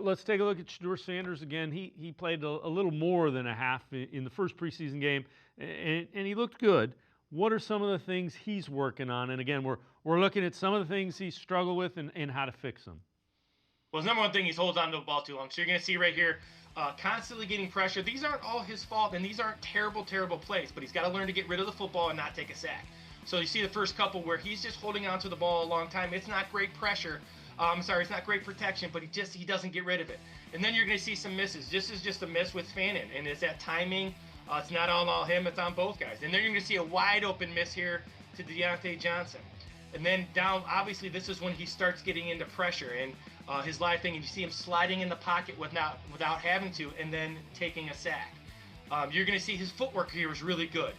Let's take a look at Shedeur Sanders again. He played a little more than a half in the first preseason game, and he looked good. What are some of the things he's working on? And again, we're looking at some of the things he's struggled with and how to fix them. Well, his number one thing, he holds on to the ball too long. So you're going to see right here, constantly getting pressure. These aren't all his fault, and these aren't terrible, terrible plays, but he's got to learn to get rid of the football and not take a sack. So you see the first couple where he's just holding on to the ball a long time. It's not great pressure. It's not great protection, but he doesn't get rid of it. And then you're going to see some misses. This is just a miss with Fannin, and it's that timing. It's not all him. It's on both guys. And then you're going to see a wide open miss here to Deontay Johnson. And then down, obviously, this is when he starts getting into pressure and his live thing, and you see him sliding in the pocket without having to, and then taking a sack. You're going to see his footwork here is really good.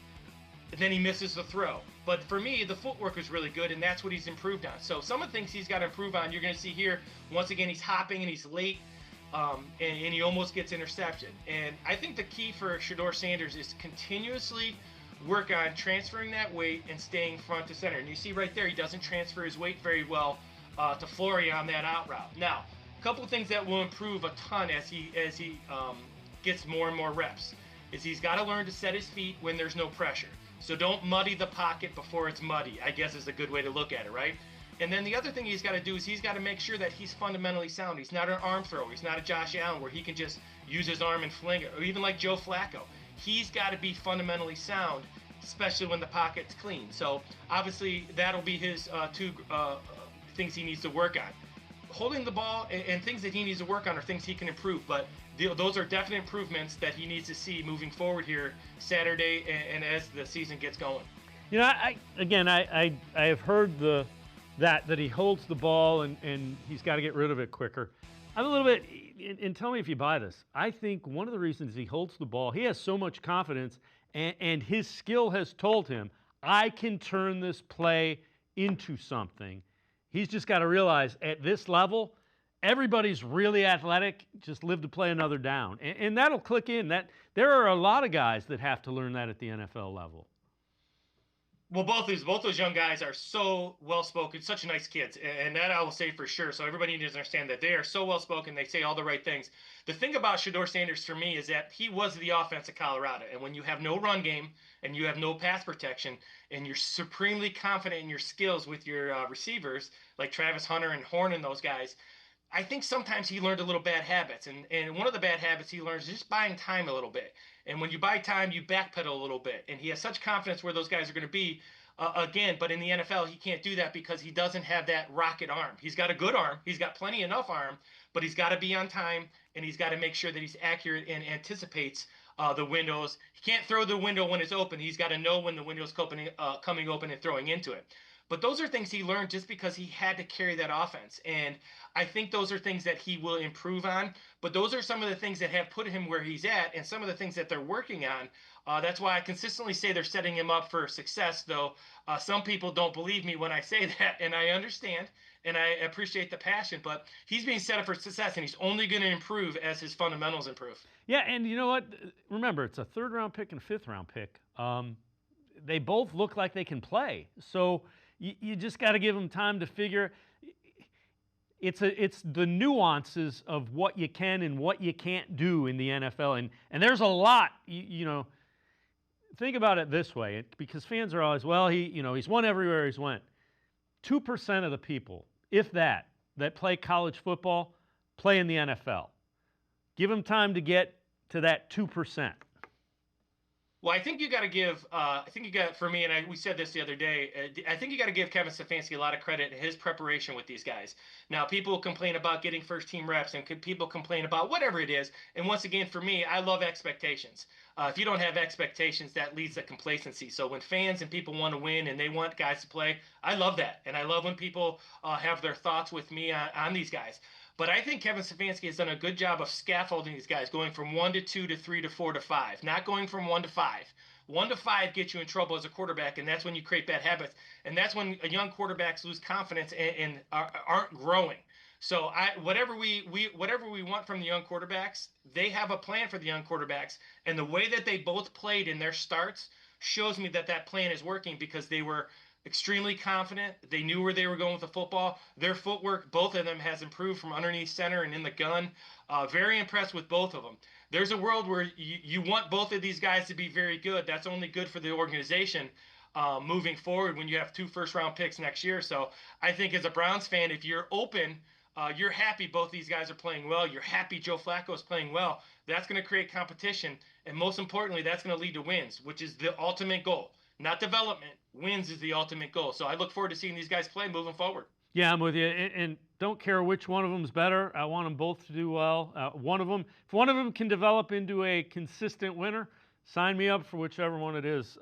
And then he misses the throw. But for me, the footwork is really good, and that's what he's improved on. So some of the things he's got to improve on, you're going to see here, once again, he's hopping and he's late, and he almost gets intercepted. And I think the key for Shedeur Sanders is to continuously work on transferring that weight and staying front to center. And you see right there, he doesn't transfer his weight very well to Flory on that out route. Now, a couple of things that will improve a ton as he gets more and more reps is he's got to learn to set his feet when there's no pressure. So don't muddy the pocket before it's muddy, I guess is a good way to look at it, right? And then the other thing he's got to do is he's got to make sure that he's fundamentally sound. He's not an arm thrower. He's not a Josh Allen where he can just use his arm and fling it, or even like Joe Flacco. He's got to be fundamentally sound, especially when the pocket's clean. So obviously that'll be his two things he needs to work on. Holding the ball and things that he needs to work on are things he can improve, but those are definite improvements that he needs to see moving forward here Saturday and as the season gets going. You know, I have heard that he holds the ball and he's got to get rid of it quicker. I'm a little bit, and tell me if you buy this. I think one of the reasons he holds the ball, he has so much confidence, and his skill has told him, I can turn this play into something. He's just got to realize at this level, everybody's really athletic, just live to play another down. And that'll click in. That there are a lot of guys that have to learn that at the NFL level. Well, both those young guys are so well-spoken, such nice kids, and that I will say for sure. So everybody needs to understand that they are so well-spoken, they say all the right things. The thing about Shedeur Sanders for me is that he was the offense of Colorado, and when you have no run game and you have no pass protection, and you're supremely confident in your skills with your receivers like Travis Hunter and Horn and those guys, I think sometimes he learned a little bad habits, and one of the bad habits he learns is just buying time a little bit. And when you buy time, you backpedal a little bit. And he has such confidence where those guys are going to be again. But in the NFL, he can't do that because he doesn't have that rocket arm. He's got a good arm. He's got plenty enough arm, but he's got to be on time, and he's got to make sure that he's accurate and anticipates the windows. He can't throw the window when it's open. He's got to know when the window's coming open and throwing into it. But those are things he learned just because he had to carry that offense. And I think those are things that he will improve on. But those are some of the things that have put him where he's at and some of the things that they're working on. That's why I consistently say they're setting him up for success, though some people don't believe me when I say that. And I understand and I appreciate the passion. But he's being set up for success, and he's only going to improve as his fundamentals improve. Yeah, and you know what? Remember, it's a third-round pick and a fifth-round pick. They both look like they can play. So you just got to give them time to figure. It's the nuances of what you can and what you can't do in the NFL, and there's a lot. You know, think about it this way, because fans are always, well, he's won everywhere he's went. 2% of the people, if that play college football, play in the NFL. Give them time to get to that 2%. Well, I think you got to give. For me, and we said this the other day. I think you got to give Kevin Stefanski a lot of credit in his preparation with these guys. Now, people complain about getting first-team reps, and people complain about whatever it is. And once again, for me, I love expectations. If you don't have expectations, that leads to complacency. So when fans and people want to win and they want guys to play, I love that, and I love when people have their thoughts with me on these guys. But I think Kevin Stefanski has done a good job of scaffolding these guys, going from 1 to 2 to 3 to 4 to 5, not going from 1 to 5. 1 to 5 gets you in trouble as a quarterback, and that's when you create bad habits. And that's when young quarterbacks lose confidence and aren't growing. So whatever we want from the young quarterbacks, they have a plan for the young quarterbacks. And the way that they both played in their starts shows me that plan is working, because they were extremely confident. They knew where they were going with the football. Their footwork, both of them, has improved from underneath center and in the gun. Very impressed with both of them. There's a world where you want both of these guys to be very good. That's only good for the organization moving forward when you have 2 first-round picks next year. So I think as a Browns fan, if you're open, you're happy both these guys are playing well. You're happy Joe Flacco is playing well. That's going to create competition. And most importantly, that's going to lead to wins, which is the ultimate goal. Not development. Wins is the ultimate goal. So I look forward to seeing these guys play moving forward. Yeah, I'm with you, and don't care which one of them's better. I want them both to do well. If one of them can develop into a consistent winner, sign me up for whichever one it is.